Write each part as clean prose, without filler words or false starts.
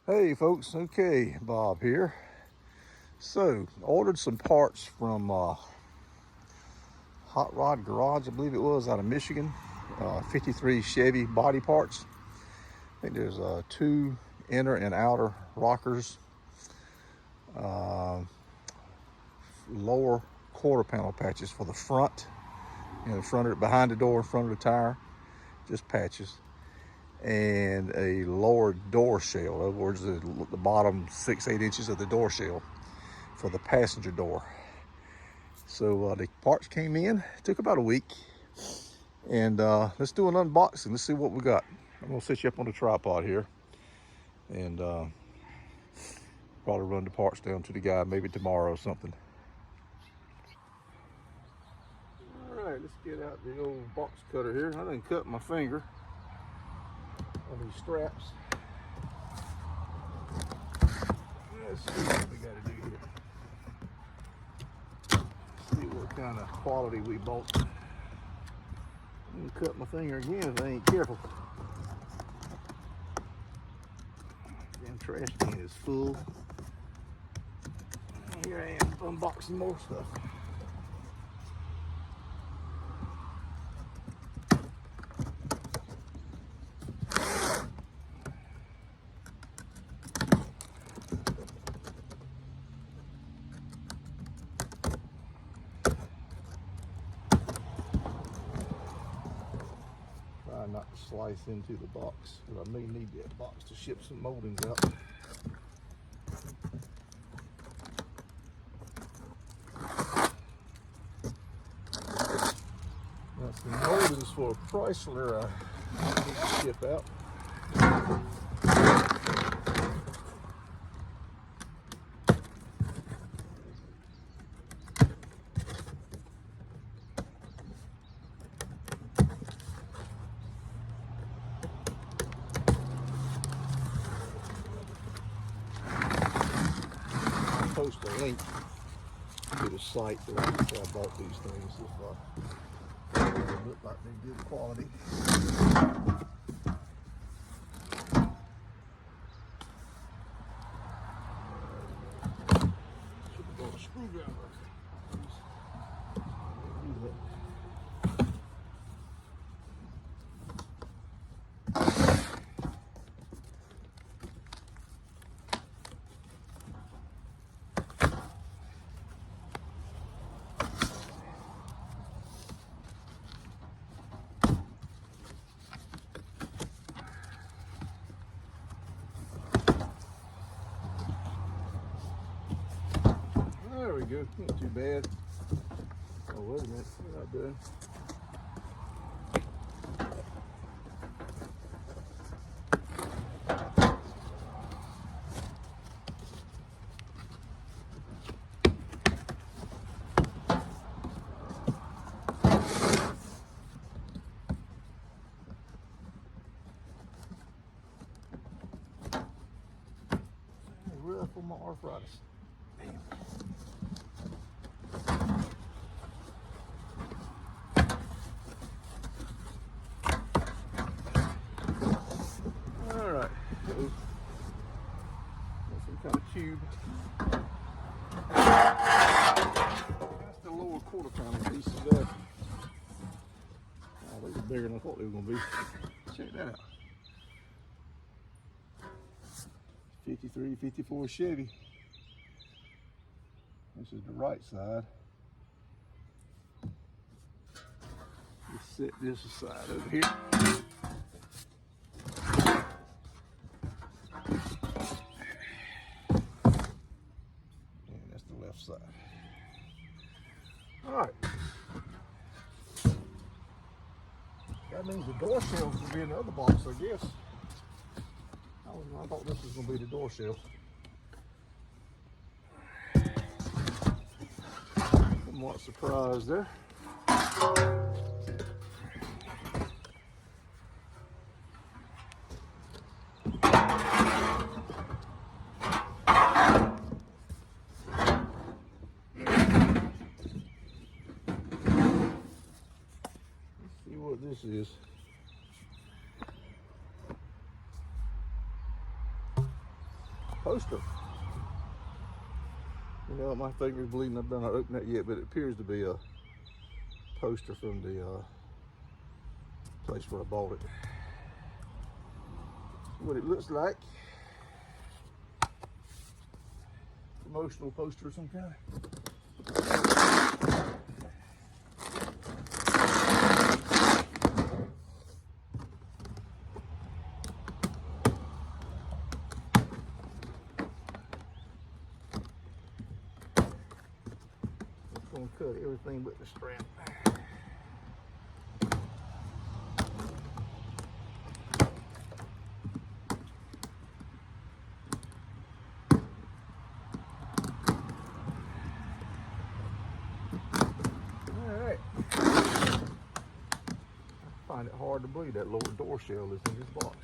Hey folks, okay, Bob here. So, ordered some parts from Hot Rod Garage, I believe it was, out of Michigan. 53 Chevy body parts. I think there's two inner and outer rockers, lower quarter panel patches for the front, behind the door, in front of the tire, just patches, and a lower door shell. In other words, the bottom 6-8 inches of the door shell for the passenger door. So the parts came in. It took about a week, and let's do an unboxing. Let's see what we got. I'm gonna set you up on the tripod here, and probably run the parts down to the guy maybe tomorrow or something. All right, let's get out the old box cutter here. I done cut my finger on these straps. Let's see what we got to do here. See what kind of quality we bought. I'm gonna cut my finger again if I ain't careful. Damn trash can is full. And here I am unboxing more stuff. Try not to slice into the box, but I may need that box to ship some moldings out. Got some moldings for a Chrysler I need to ship out. I'll post a link to the site where I bought these things if they look like they're good quality. Should have bought a screwdriver. There we go, not too bad. Oh, wait a minute, we're not done. Rough on my arthritis. Damn. All right, so some kind of tube. That's the lower quarter panel pieces there. Oh, they were bigger than I thought they were going to be. Check that out. 53, 54 Chevy. This is the right side. Let's set this aside over here. And that's the left side. All right. That means the door shelves will be in the other box, I guess. I thought this was going to be the door shelf. Somewhat surprised there. Let's see what this is. poster. You know, my finger's bleeding. I've not opened that yet, but it appears to be a poster from the place where I bought it. What it looks like. Promotional poster of some kind. It's gonna cut everything but the strap. I find it hard to believe that lower door shell is in this box,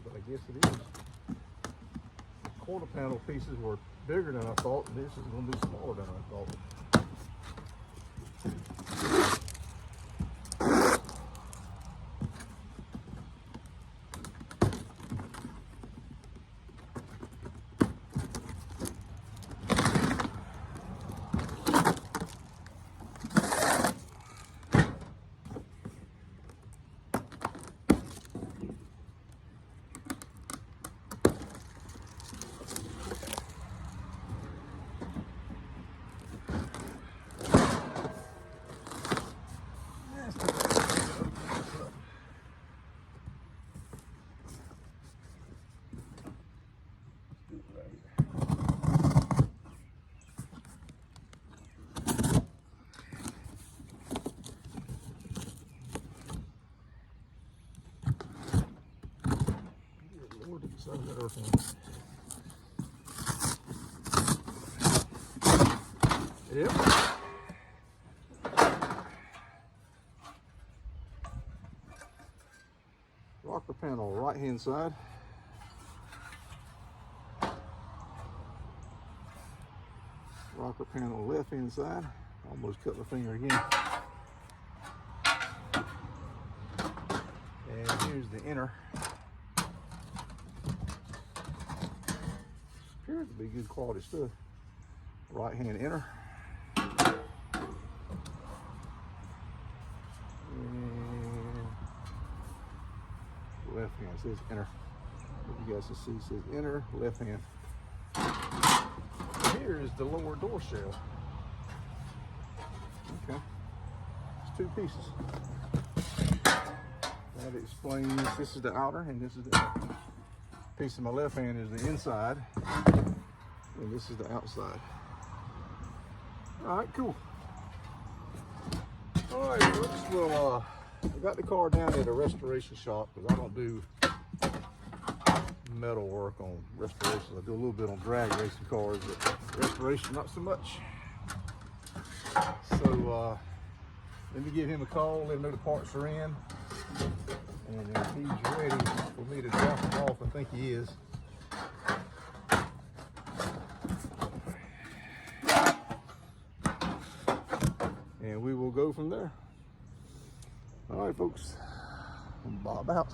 but I guess it is. The quarter panel pieces were bigger than I thought, and this is going to be smaller than I thought. Yep. Rocker panel right hand side. Rocker panel left hand side. Almost cut my finger again. And here's the inner. Appears to be good quality stuff. Right hand inner. And left hand says inner. If you guys can see, it says inner, left hand. Here is the lower door shell. Okay. It's two pieces. That explains, this is the outer and this is the inner. Piece of my left hand is the inside, and this is the outside. All right, cool. All right, folks. Well, I got the car down at a restoration shop because I don't do metal work on restorations. I do a little bit on drag racing cars, but restoration not so much. So let me give him a call, let him know the parts are in, and if he's ready for me to drop him off, I think he is. And we will go from there. All right, folks, I'm Bob out.